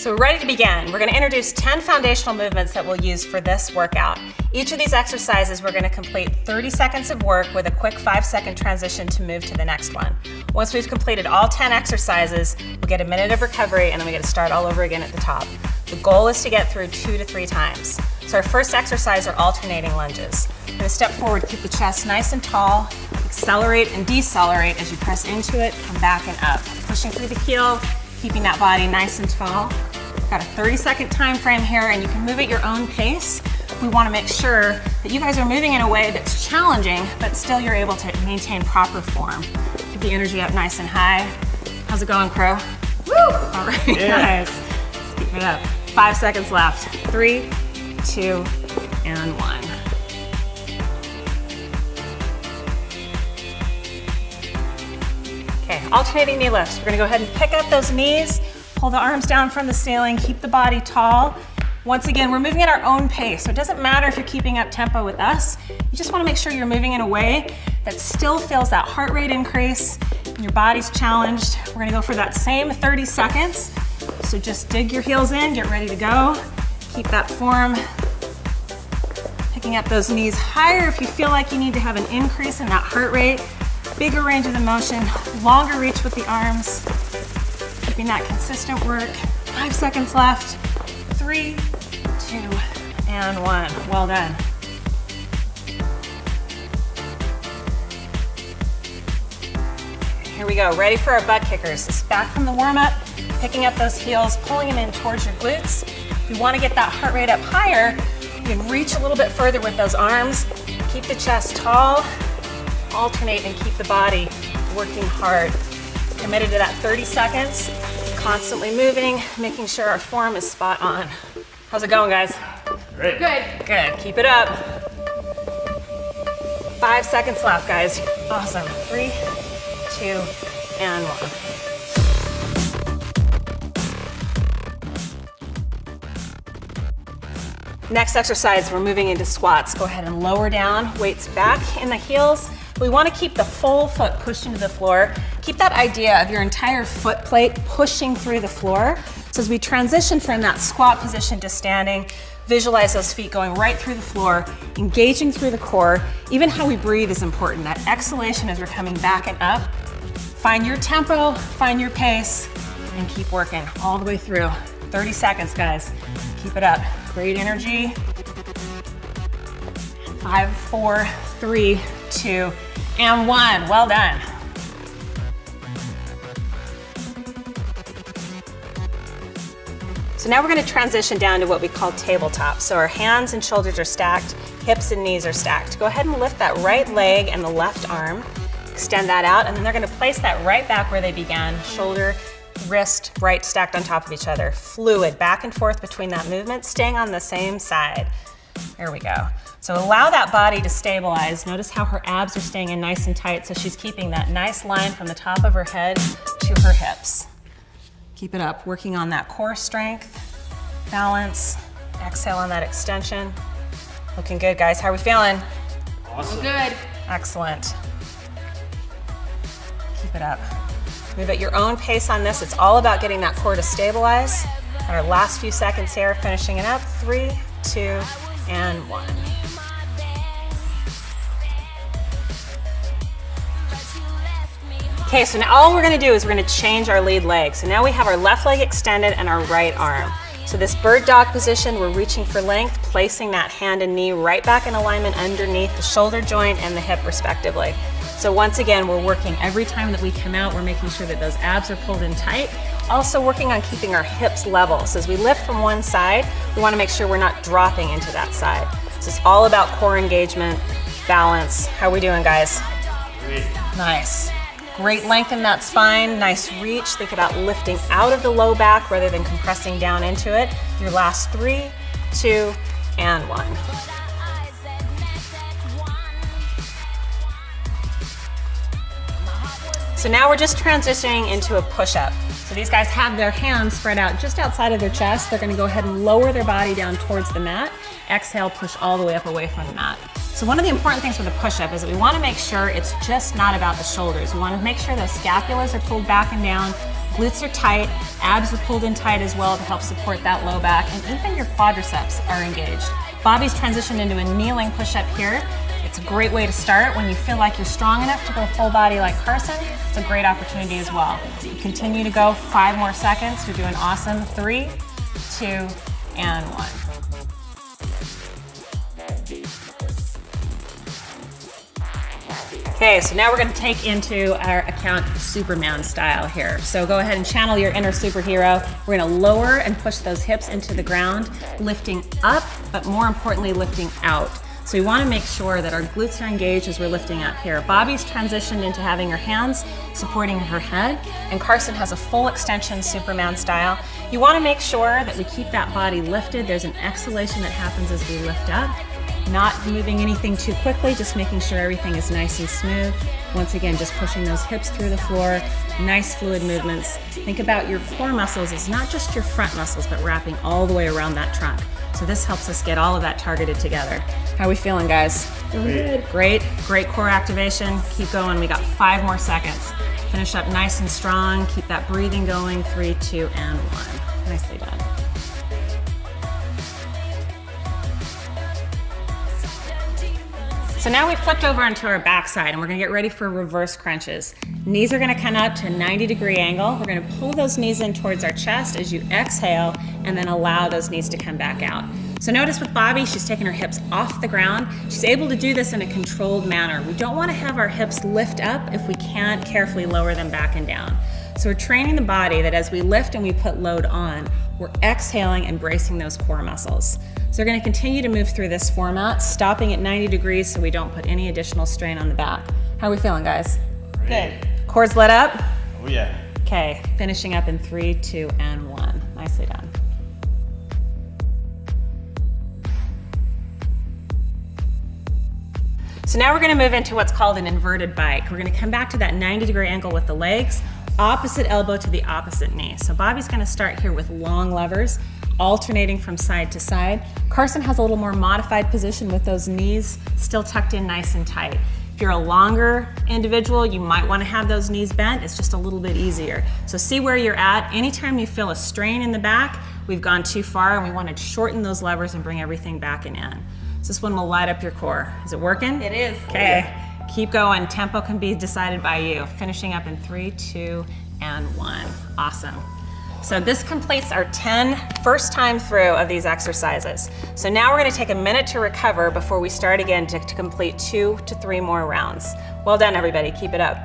So we're ready to begin. We're going to introduce 10 foundational movements that we'll use for this workout. Each of these exercises, we're going to complete 30 seconds of work with a quick 5-second transition to move to the next one. Once we've completed all 10 exercises, we'll get a minute of recovery and then we get to start all over again at the top. The goal is to get through 2 to 3 times. So our first exercise are alternating lunges. We're going to step forward, keep the chest nice and tall, accelerate and decelerate as you press into it, come back and up. Pushing through the heel, keeping that body nice and tall. Got a 30-second time frame here and you can move at your own pace. We want to make sure that you guys are moving in a way that's challenging, but still you're able to maintain proper form. Keep the energy up nice and high. How's it going, Crow? Woo! All right, guys. Let's keep it up. 5 seconds left. 3, 2, and 1. Okay, alternating knee lifts. We're gonna go ahead and pick up those knees, pull the arms down from the ceiling, keep the body tall. Once again, we're moving at our own pace, so it doesn't matter if you're keeping up tempo with us. You just wanna make sure you're moving in a way that still feels that heart rate increase and your body's challenged. We're gonna go for that same 30 seconds. So just dig your heels in, get ready to go. Keep that form. Picking up those knees higher if you feel like you need to have an increase in that heart rate. Bigger ranges of motion, longer reach with the arms. Keeping that consistent work. 5 seconds left. 3, 2, and 1. Well done. Here we go, ready for our butt kickers. This is back from the warm-up, picking up those heels, pulling them in towards your glutes. If you want to get that heart rate up higher, you can reach a little bit further with those arms. Keep the chest tall, alternate and keep the body working hard. Committed to that 30 seconds, constantly moving, making sure our form is spot on. How's it going, guys? Great. Good. Good. Keep it up. 5 seconds left, guys. Awesome. 3, 2, and 1. Next exercise, we're moving into squats. Go ahead and lower down, weights back in the heels. We want to keep the full foot pushed into the floor. Keep that idea of your entire foot plate pushing through the floor. So as we transition from that squat position to standing, visualize those feet going right through the floor, engaging through the core. Even how we breathe is important. That exhalation as we're coming back and up. Find your tempo, find your pace, and keep working all the way through. 30 seconds, guys. Keep it up. Great energy. 5, 4, 3, 2, and 1. Well done. So now we're going to transition down to what we call tabletop. So our hands and shoulders are stacked, hips and knees are stacked. Go ahead and lift that right leg and the left arm. Extend that out, and then they're going to place that right back where they began. Shoulder, wrist, right stacked on top of each other. Fluid, back and forth between that movement, staying on the same side. There we go. So allow that body to stabilize. Notice how her abs are staying in nice and tight, so she's keeping that nice line from the top of her head to her hips. Keep it up, working on that core strength, balance, exhale on that extension. Looking good, guys. How are we feeling? Awesome. Good. Excellent. Keep it up. Move at your own pace on this. It's all about getting that core to stabilize. And our last few seconds here, finishing it up. 3, 2, and 1. Okay, so now all we're gonna do is we're gonna change our lead leg. So now we have our left leg extended and our right arm. So this bird dog position, we're reaching for length, placing that hand and knee right back in alignment underneath the shoulder joint and the hip respectively. So once again, we're working every time that we come out, we're making sure that those abs are pulled in tight. Also working on keeping our hips level. So as we lift from one side, we wanna make sure we're not dropping into that side. So it's all about core engagement, balance. How are we doing, guys? Great. Nice. Great length in that spine, nice reach. Think about lifting out of the low back rather than compressing down into it. Your last 3, 2, and 1. So now we're just transitioning into a push-up. So these guys have their hands spread out just outside of their chest. They're gonna go ahead and lower their body down towards the mat. Exhale, push all the way up away from the mat. So one of the important things with a push-up is that we want to make sure it's just not about the shoulders. We want to make sure those scapulas are pulled back and down, Glutes are tight, abs are pulled in tight as well to help support that low back, and even your quadriceps are engaged. Bobby's transitioned into a kneeling push-up here. It's a great way to start. When you feel like you're strong enough to go full body like Carson, it's a great opportunity as well. You continue to go 5 more seconds. You're doing awesome. 3, 2, and 1. Okay, so now we're going to take into our account Superman style here. So go ahead and channel your inner superhero. We're going to lower and push those hips into the ground, lifting up, but more importantly, lifting out. So we want to make sure that our glutes are engaged as we're lifting up here. Bobby's transitioned into having her hands supporting her head, and Carson has a full extension Superman style. You want to make sure that we keep that body lifted. There's an exhalation that happens as we lift up. Not moving anything too quickly, just making sure everything is nice and smooth. Once again, just pushing those hips through the floor, nice fluid movements. Think about your core muscles as not just your front muscles, but wrapping all the way around that trunk. So this helps us get all of that targeted together. How are we feeling, guys? Great. Great, great core activation. Keep going, we got 5 more seconds. Finish up nice and strong, keep that breathing going. 3, 2, and 1. Nicely done. So now we've flipped over onto our backside and we're gonna get ready for reverse crunches. Knees are gonna come up to a 90-degree angle. We're gonna pull those knees in towards our chest as you exhale and then allow those knees to come back out. So notice with Bobby, she's taking her hips off the ground. She's able to do this in a controlled manner. We don't wanna have our hips lift up if we can't carefully lower them back and down. So we're training the body that as we lift and we put load on, we're exhaling and bracing those core muscles. So we're going to continue to move through this format, stopping at 90 degrees so we don't put any additional strain on the back. How are we feeling, guys? Great. Good. Cores lit up? Oh yeah. Okay, finishing up in 3, 2, and 1. Nicely done. So now we're going to move into what's called an inverted bike. We're going to come back to that 90-degree angle with the legs, opposite elbow to the opposite knee. So Bobby's going to start here with long levers, alternating from side to side. Carson has a little more modified position with those knees still tucked in nice and tight. If you're a longer individual, you might want to have those knees bent. It's just a little bit easier. So see where you're at. Anytime you feel a strain in the back, we've gone too far and we want to shorten those levers and bring everything back and in. So this one will light up your core. Is it working? It is. Okay, keep going. Tempo can be decided by you. Finishing up in 3, 2, and 1. Awesome. So this completes our 10 first time through of these exercises. So now we're going to take a minute to recover before we start again to complete 2 to 3 more rounds. Well done, everybody. Keep it up.